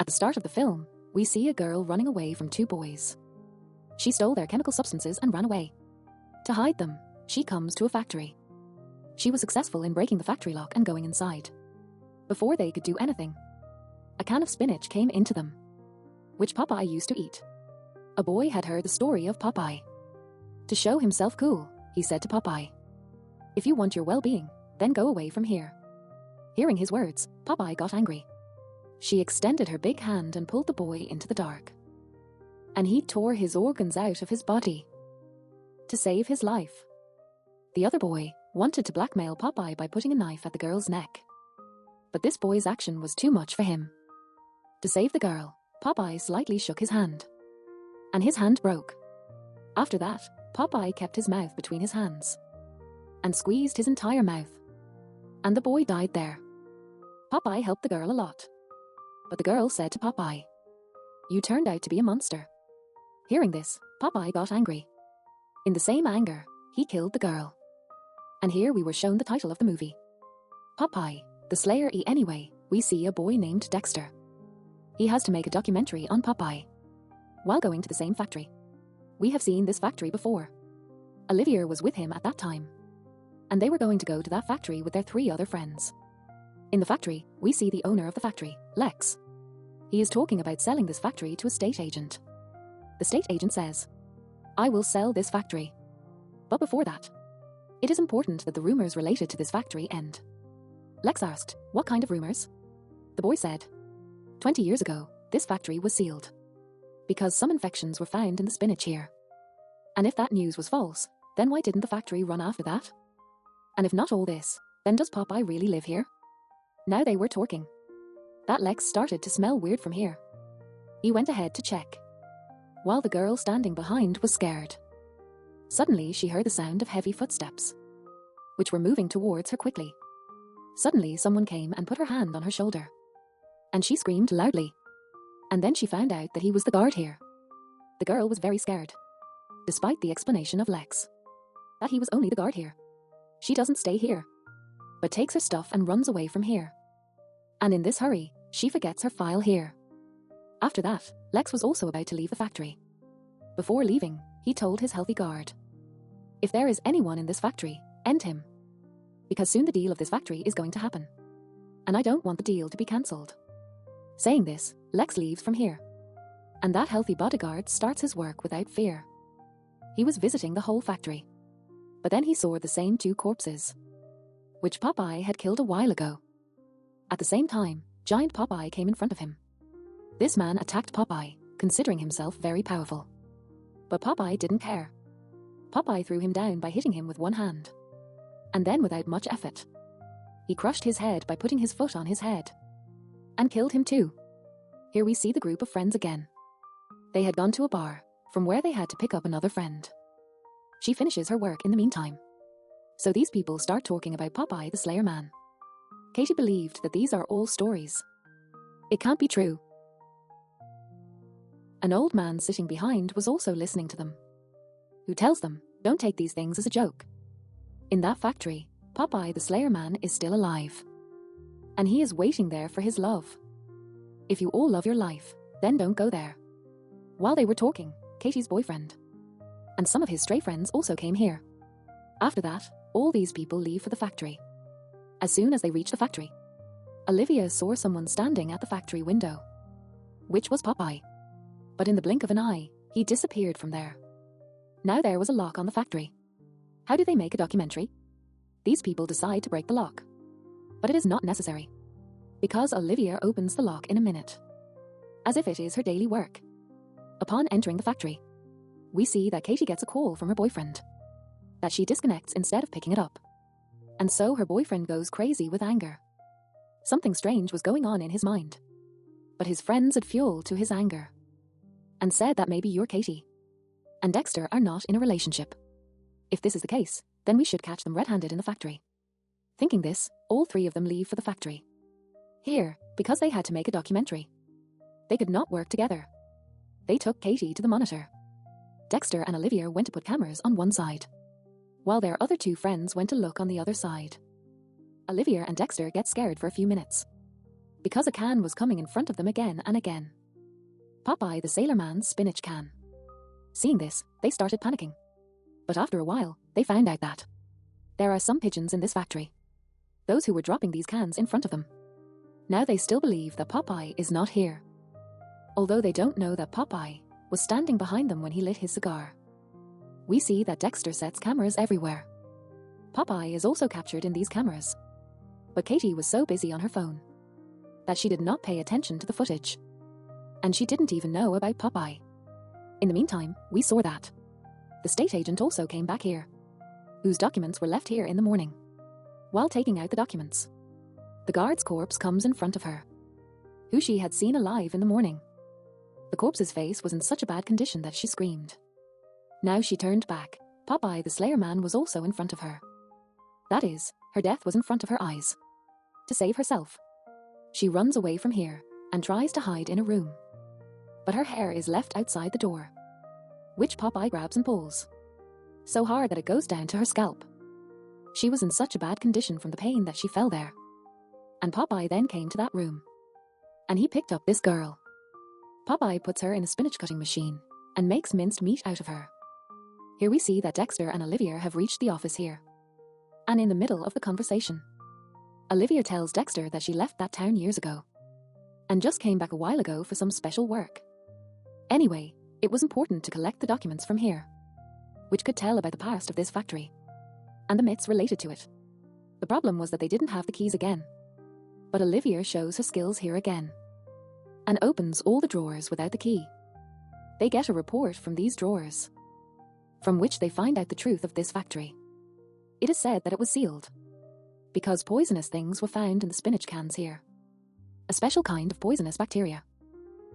At the start of the film, we see a girl running away from two boys. She stole their chemical substances and ran away. To hide them, she comes to a factory. She was successful in breaking the factory lock and going inside. Before they could do anything, a can of spinach came into them, which Popeye used to eat. A boy had heard the story of Popeye. To show himself cool, he said to Popeye, "If you want your well-being, then go away from here." Hearing his words, Popeye got angry. She extended her big hand and pulled the boy into the dark. And he tore his organs out of his body to save his life. The other boy wanted to blackmail Popeye by putting a knife at the girl's neck. But this boy's action was too much for him. To save the girl, Popeye slightly shook his hand, and his hand broke. After that, Popeye kept his mouth between his hands and squeezed his entire mouth, and the boy died there. Popeye helped the girl a lot, but the girl said to Popeye, "You turned out to be a monster." Hearing this, Popeye got angry. In the same anger, he killed the girl. And here we were shown the title of the movie. Popeye, the Slayer Man. Anyway, we see a boy named Dexter. He has to make a documentary on Popeye while going to the same factory. We have seen this factory before. Olivia was with him at that time, and they were going to go to that factory with their 3 other friends. In the factory, we see the owner of the factory, Lex. He is talking about selling this factory to a state agent. The state agent says, "I will sell this factory. But before that, it is important that the rumors related to this factory end." Lex asked, "What kind of rumors?" The boy said, 20 years ago, this factory was sealed because some infections were found in the spinach here. And if that news was false, then why didn't the factory run after that? And if not all this, then does Popeye really live here? Now they were talking. That Lex started to smell weird from here. He went ahead to check, while the girl standing behind was scared. Suddenly she heard the sound of heavy footsteps, which were moving towards her quickly. Suddenly someone came and put her hand on her shoulder, and she screamed loudly. And then she found out that he was the guard here. The girl was very scared, despite the explanation of Lex, that he was only the guard here. She doesn't stay here, but takes her stuff and runs away from here. And in this hurry, she forgets her file here. After that, Lex was also about to leave the factory. Before leaving, he told his healthy guard, "If there is anyone in this factory, end him. Because soon the deal of this factory is going to happen, and I don't want the deal to be cancelled." Saying this, Lex leaves from here, and that healthy bodyguard starts his work without fear. He was visiting the whole factory, but then he saw the same 2 corpses, which Popeye had killed a while ago. At the same time, giant Popeye came in front of him. This man attacked Popeye, considering himself very powerful. But Popeye didn't care. Popeye threw him down by hitting him with one hand, and then without much effort, he crushed his head by putting his foot on his head, and killed him too. Here we see the group of friends again. They had gone to a bar, from where they had to pick up another friend. She finishes her work in the meantime. So these people start talking about Popeye the Slayer Man. Katie believed that these are all stories. It can't be true. An old man sitting behind was also listening to them, who tells them, "Don't take these things as a joke. In that factory, Popeye the Slayer Man is still alive, and he is waiting there for his love. If you all love your life, then don't go there." While they were talking, Katie's boyfriend and some of his stray friends also came here. After that, all these people leave for the factory. As soon as they reach the factory, Olivia saw someone standing at the factory window, which was Popeye. But in the blink of an eye, he disappeared from there. Now there was a lock on the factory. How do they make a documentary? These people decide to break the lock, but it is not necessary, because Olivia opens the lock in a minute, as if it is her daily work. Upon entering the factory, we see that Katie gets a call from her boyfriend, that she disconnects instead of picking it up. And so her boyfriend goes crazy with anger. Something strange was going on in his mind, but his friends add fuel to his anger, and said that maybe you're Katie and Dexter are not in a relationship. If this is the case, then we should catch them red-handed in the factory. Thinking this, all 3 of them leave for the factory. Here, because they had to make a documentary, they could not work together. They took Katie to the monitor. Dexter and Olivia went to put cameras on one side, while their other 2 friends went to look on the other side. Olivia and Dexter get scared for a few minutes, because a can was coming in front of them again and again. Popeye the Sailor Man's spinach can. Seeing this, they started panicking. But after a while, they found out that there are some pigeons in this factory. Those who were dropping these cans in front of them. Now they still believe that Popeye is not here. Although they don't know that Popeye was standing behind them when he lit his cigar. We see that Dexter sets cameras everywhere. Popeye is also captured in these cameras. But Katie was so busy on her phone that she did not pay attention to the footage. And she didn't even know about Popeye. In the meantime, we saw that the state agent also came back here, whose documents were left here in the morning. While taking out the documents, the guard's corpse comes in front of her, who she had seen alive in the morning. The corpse's face was in such a bad condition that she screamed. Now she turned back. Popeye the Slayer Man was also in front of her. That is, her death was in front of her eyes. To save herself, she runs away from here and tries to hide in a room. But her hair is left outside the door, which Popeye grabs and pulls so hard that it goes down to her scalp. She was in such a bad condition from the pain that she fell there. And Popeye then came to that room, and he picked up this girl. Popeye puts her in a spinach cutting machine and makes minced meat out of her. Here we see that Dexter and Olivia have reached the office here. And in the middle of the conversation, Olivia tells Dexter that she left that town years ago and just came back a while ago for some special work. Anyway, it was important to collect the documents from here, which could tell about the past of this factory and the myths related to it. The problem was that they didn't have the keys again. But Olivia shows her skills here again and opens all the drawers without the key. They get a report from these drawers, from which they find out the truth of this factory. It is said that it was sealed because poisonous things were found in the spinach cans here. A special kind of poisonous bacteria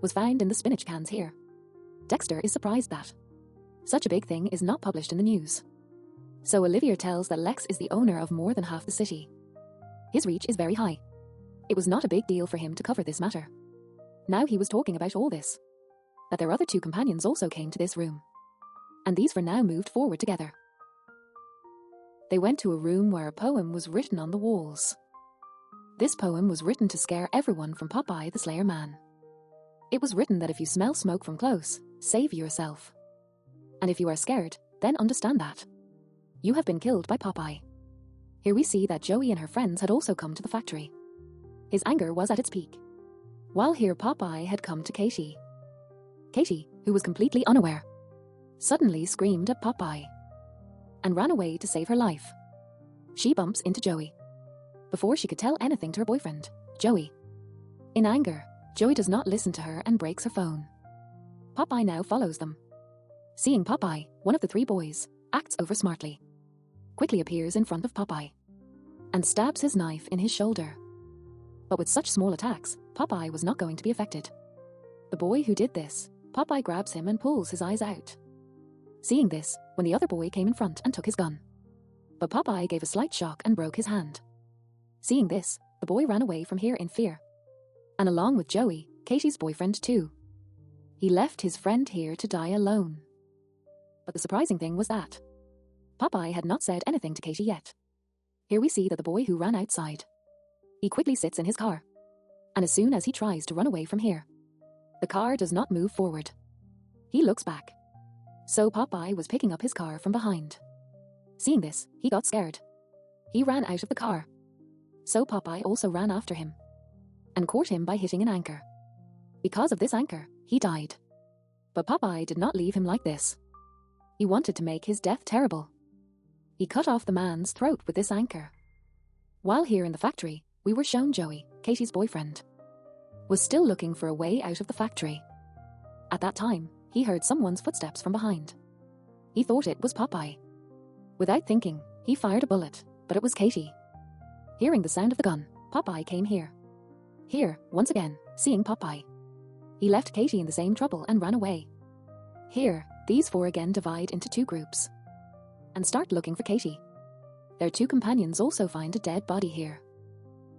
was found in the spinach cans here. Dexter is surprised that such a big thing is not published in the news. So Olivia tells that Lex is the owner of more than half the city. His reach is very high. It was not a big deal for him to cover this matter. Now he was talking about all this, that their other two companions also came to this room, and these for now moved forward together. They went to a room where a poem was written on the walls. This poem was written to scare everyone from Popeye the Slayer Man. It was written that if you smell smoke from close, save yourself. And if you are scared, then understand that you have been killed by Popeye. Here we see that Joey and her friends had also come to the factory. His anger was at its peak. While here Popeye had come to Katie. Katie, who was completely unaware, suddenly screamed at Popeye and ran away to save her life. She bumps into Joey before she could tell anything to her boyfriend, Joey. In anger, Joey does not listen to her and breaks her phone. Popeye now follows them. Seeing Popeye, one of the three boys acts over smartly, quickly appears in front of Popeye and stabs his knife in his shoulder. But with such small attacks, Popeye was not going to be affected. The boy who did this, Popeye grabs him and pulls his eyes out. Seeing this, when the other boy came in front and took his gun. But Popeye gave a slight shock and broke his hand. Seeing this, the boy ran away from here in fear. And along with Joey, Katie's boyfriend too. He left his friend here to die alone. But the surprising thing was that Popeye had not said anything to Katie yet. Here we see that the boy who ran outside, he quickly sits in his car. And as soon as he tries to run away from here, the car does not move forward. He looks back. So Popeye was picking up his car from behind. Seeing this, he got scared. He ran out of the car. So Popeye also ran after him and caught him by hitting an anchor. Because of this anchor, he died. But Popeye did not leave him like this. He wanted to make his death terrible. He cut off the man's throat with this anchor. While here in the factory, we were shown Joey, Katie's boyfriend, was still looking for a way out of the factory. At that time, he heard someone's footsteps from behind. He thought it was Popeye. Without thinking, he fired a bullet, but it was Katie. Hearing the sound of the gun, Popeye came here. Here, once again, seeing Popeye, he left Katie in the same trouble and ran away. Here, these four again divide into two groups and start looking for Katie. Their two companions also find a dead body here.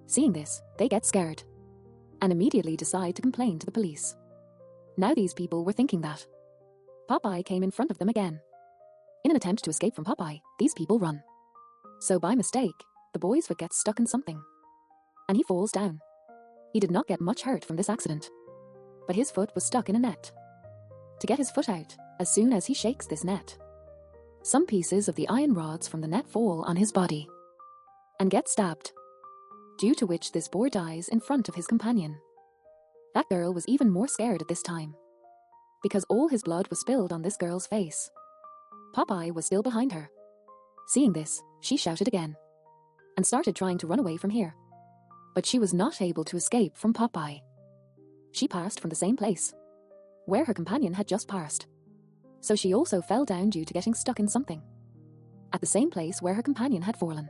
Seeing this, they get scared and immediately decide to complain to the police. Now these people were thinking that Popeye came in front of them again. In an attempt to escape from Popeye, these people run. So by mistake, the boy's foot gets stuck in something and he falls down. He did not get much hurt from this accident, but his foot was stuck in a net. To get his foot out, as soon as he shakes this net, some pieces of the iron rods from the net fall on his body and get stabbed, due to which this boy dies in front of his companion. That girl was even more scared at this time, because all his blood was spilled on this girl's face. Popeye was still behind her. Seeing this, she shouted again and started trying to run away from here. But she was not able to escape from Popeye. She passed from the same place where her companion had just passed. So she also fell down due to getting stuck in something at the same place where her companion had fallen.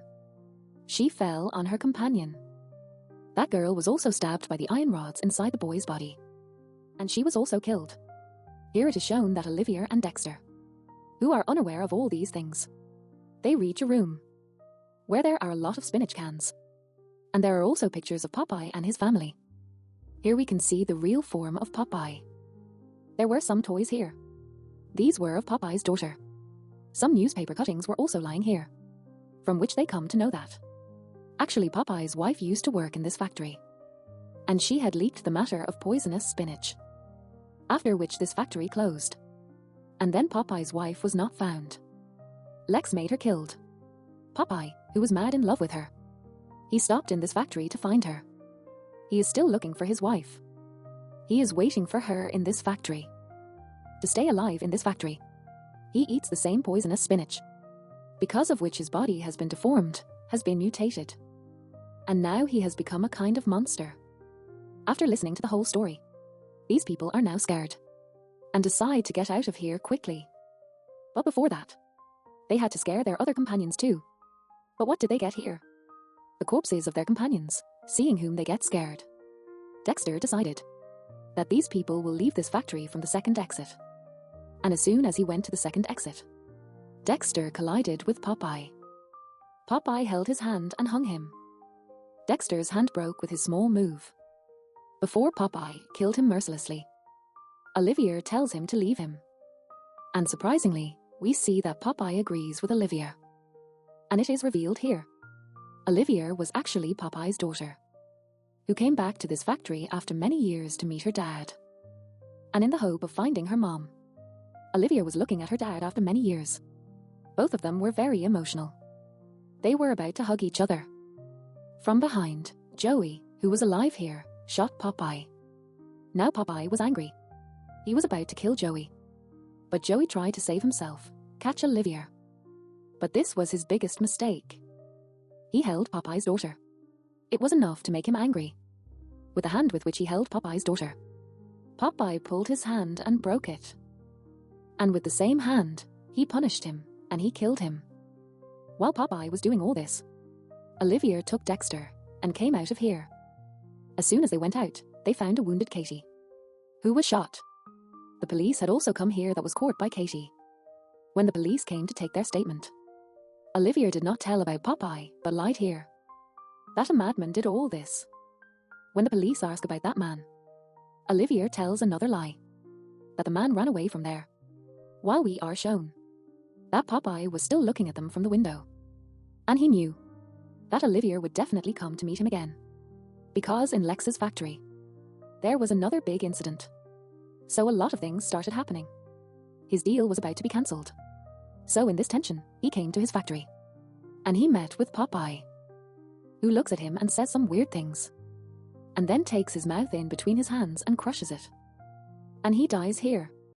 She fell on her companion. That girl was also stabbed by the iron rods inside the boy's body, and she was also killed. Here it is shown that Olivia and Dexter, who are unaware of all these things, they reach a room where there are a lot of spinach cans, and there are also pictures of Popeye and his family. Here we can see the real form of Popeye. There were some toys here. These were of Popeye's daughter. Some newspaper cuttings were also lying here, from which they come to know that actually Popeye's wife used to work in this factory, and she had leaked the matter of poisonous spinach, after which this factory closed. And then Popeye's wife was not found. Lex made her killed. Popeye, who was mad in love with her, he stopped in this factory to find her. He is still looking for his wife. He is waiting for her in this factory. To stay alive in this factory, he eats the same poisonous spinach, because of which his body has been deformed, has been mutated, and now he has become a kind of monster. After listening to the whole story, these people are now scared and decide to get out of here quickly. But before that, they had to scare their other companions too. But what did they get here? The corpses of their companions, seeing whom they get scared. Dexter decided that these people will leave this factory from the second exit. And as soon as he went to the second exit, Dexter collided with Popeye. Popeye held his hand and hung him. Dexter's hand broke with his small move, before Popeye killed him mercilessly. Olivia tells him to leave him. And surprisingly, we see that Popeye agrees with Olivia. And it is revealed here, Olivia was actually Popeye's daughter, who came back to this factory after many years to meet her dad, and in the hope of finding her mom. Olivia was looking at her dad after many years. Both of them were very emotional. They were about to hug each other. From behind, Joey, who was alive here, shot Popeye. Now Popeye was angry. He was about to kill Joey. But Joey tried to save himself, catch Olivia. But this was his biggest mistake. He held Popeye's daughter. It was enough to make him angry. With the hand with which he held Popeye's daughter, Popeye pulled his hand and broke it. And with the same hand, he punished him, and he killed him. While Popeye was doing all this, Olivia took Dexter and came out of here. As soon as they went out, they found a wounded Katie, who was shot. The police had also come here that was caught by Katie. When the police came to take their statement, Olivia did not tell about Popeye, but lied here that a madman did all this. When the police ask about that man, Olivia tells another lie, that the man ran away from there, while we are shown that Popeye was still looking at them from the window. And he knew that Olivia would definitely come to meet him again, because in Lex's factory, there was another big incident. So a lot of things started happening. His deal was about to be cancelled. So in this tension, he came to his factory, and he met with Popeye, who looks at him and says some weird things, and then takes his mouth in between his hands and crushes it. And he dies here.